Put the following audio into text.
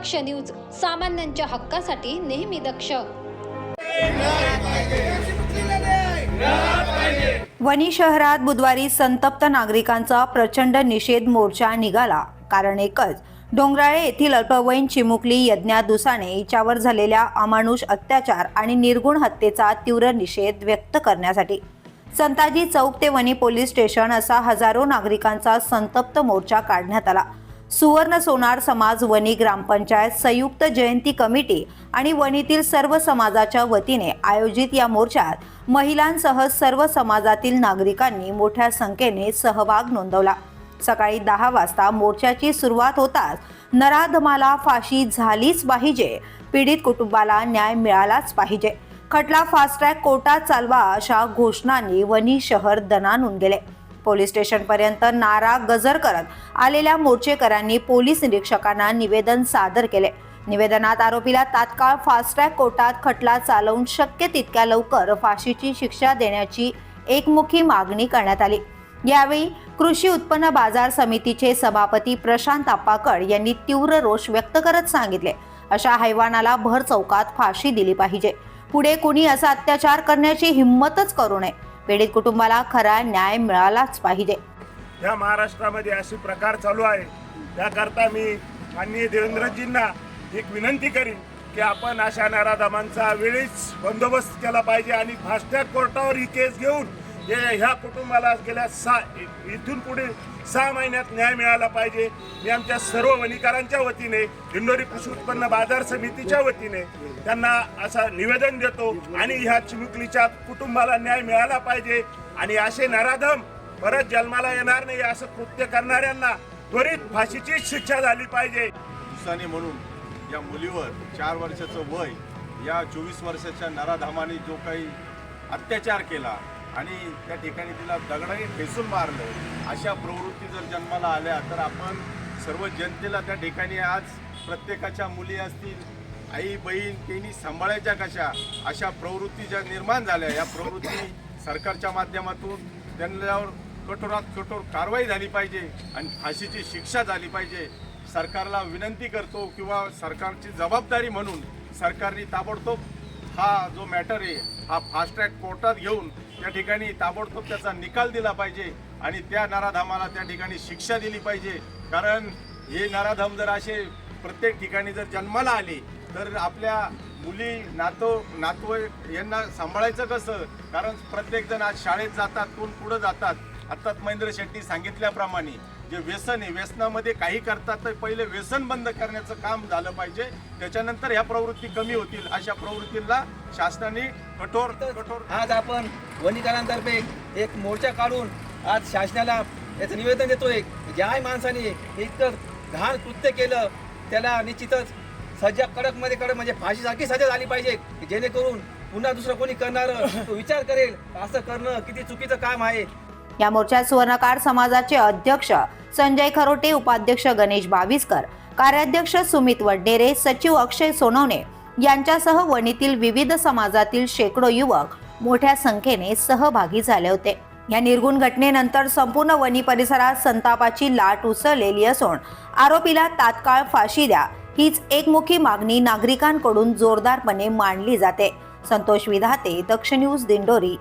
दक्ष news, सामान्यांच्या हक्कासाठी नेहमी दक्ष. वणी शहरात बुधवारी संतप्त नागरिकांचा प्रचंड निषेध मोर्चा निघाला. कारण एकच, डोंगराळे येथील अल्पवयीन चिमुकली यज्ञा दुसाणे हिच्यावर झालेल्या अमानुष अत्याचार आणि निर्गुण हत्येचा तीव्र निषेध व्यक्त करण्यासाठी संताजी चौक ते वणी पोलीस स्टेशन असा हजारो नागरिकांचा संतप्त मोर्चा काढण्यात आला. सुवर्ण सोनार समाज, वणी ग्रामपंचायत, संयुक्त जयंती कमिटी आणि वणीतील सर्व समाजाच्या वतीने आयोजित या मोर्चात महिलांसह सर्व समाजातील नागरिकांनी मोठ्या संख्येने सहभाग नोंदवला. सकाळी 10 वाजता मोर्चाची सुरुवात होताच नराधमाला फाशी झालीच पाहिजे, पीडित कुटुंबाला न्याय मिळालाच पाहिजे, खटला फास्ट ट्रॅक कोर्टात चालवा अशा घोषणांनी वणी शहर दणाणून गेले. पोलीस स्टेशन पर्यंत नारा गजर करत आलेल्या मोर्चेकरांनी पोलीस निरीक्षकांना निवेदन सादर केले. निवेदनात आरोपीला तात्काळ फास्ट ट्रॅक कोर्टात खटला चालवून शक्य तितक्या लवकर फाशीची शिक्षा देण्याची एकमुखी मागणी करण्यात आली. यावेळी कृषी उत्पन्न बाजार समितीचे सभापती प्रशांत अप्पाकड यांनी तीव्र रोष व्यक्त करत सांगितले, अशा हैवानाला भर चौकात फाशी दिली पाहिजे. पुढे कुणी असा अत्याचार करण्याची हिंमतच करू नये. पीडित कुटुंबाला खरा न्याय मिळालाच पाहिजे. या महाराष्ट्रामध्ये असे प्रकार चालू आहे, त्याकरता मी माननीय देवेंद्रजींना एक विनंती करीन की आपण अशा नराधमांचा वेळीच बंदोबस्त केला पाहिजे आणि फास्टॅग कोर्टावर ही केस घेऊन ह्या कुटुंबाला गेल्या इथून पुढे 6 महिन्यात न्याय मिळाला पाहिजे. मी आमच्या सर्व वणीकरांच्या वतीने, दिंडोरी कृषी उत्पन्न बाजार समितीच्या वतीने त्यांना असं निवेदन देतो आणि ह्या चिमुकलीच्या कुटुंबाला न्याय मिळाला पाहिजे आणि असे नराधम परत जन्माला येणार नाही असं कृत्य करणाऱ्यांना त्वरित फाशीची शिक्षा झाली पाहिजे. दुसाने म्हणून या मुलीवर 4 वर्षाचं वय या 24 वर्षाच्या नराधमाने जो काही अत्याचार केला आणि त्या ठिकाणी तिला दगडाने ठेचून मारलं, अशा प्रवृत्ती जर जन्माला आल्या तर आपण सर्व जनतेला त्या ठिकाणी आज प्रत्येकाच्या मुली असतील, आई बहीण त्यांनी सांभाळायच्या कशा, अशा प्रवृत्ती ज्या निर्माण झाल्या, या प्रवृत्ती सरकारच्या माध्यमातून त्यांच्यावर कठोरात कठोर कारवाई झाली पाहिजे आणि फाशीची शिक्षा झाली पाहिजे. सरकारला विनंती करतो किंवा सरकारची जबाबदारी म्हणून सरकारने ताबडतोब हा जो मॅटर आहे हा फास्ट ट्रॅक कोर्टात घेऊन त्या ठिकाणी ताबडतोब त्याचा निकाल दिला पाहिजे आणि त्या नराधमाला त्या ठिकाणी शिक्षा दिली पाहिजे. कारण हे नराधम जर असे प्रत्येक ठिकाणी जर जन्माला आले तर आपल्या मुली नातू यांना सांभाळायचं कसं? कारण प्रत्येकजण आज शाळेत जातात, कोण पुढं जातात. आत्ताच महेंद्र शेट्टी सांगितल्याप्रमाणे जे व्यसन आहे, व्यसनामध्ये काही करतात तर पहिले व्यसन बंद करण्याचं काम झालं पाहिजे, त्याच्यानंतर ह्या प्रवृत्ती कमी होतील. अशा प्रवृत्तीला शासनाने कठोर आज आपण वणीकरांतर्फे एक मोर्चा काढून आज शासनाला याचं निवेदन देतोय. ज्या माणसाने इतकं घाण कृत्य केलं त्याला निश्चितच सजा कडकमध्ये कडक म्हणजे फाशीसारखी सजा झाली पाहिजे, जेणेकरून पुन्हा दुसरं कोणी करणारं तो विचार करेल असं करणं किती चुकीचं काम आहे. या मोर्चात सुवर्णकार समाजाचे अध्यक्ष संजय खरोटे, उपाध्यक्ष गणेश बाविस्कर, कार्याध्यक्ष सुमित वडनेरे, सचिव अक्षय सोनवणे यांच्यासह वणीतील विविध समाजातील शेकडो युवक मोठ्या संख्येने सहभागी झाले होते. या निर्गुण घटनेनंतर संपूर्ण वणी परिसरात संतापाची लाट उसळलेली असून आरोपीला तात्काळ फाशी द्या हीच एकमुखी मागणी नागरिकांकडून जोरदारपणे मांडली जाते. संतोष विधाते, दक्ष न्यूज, दिंडोरी.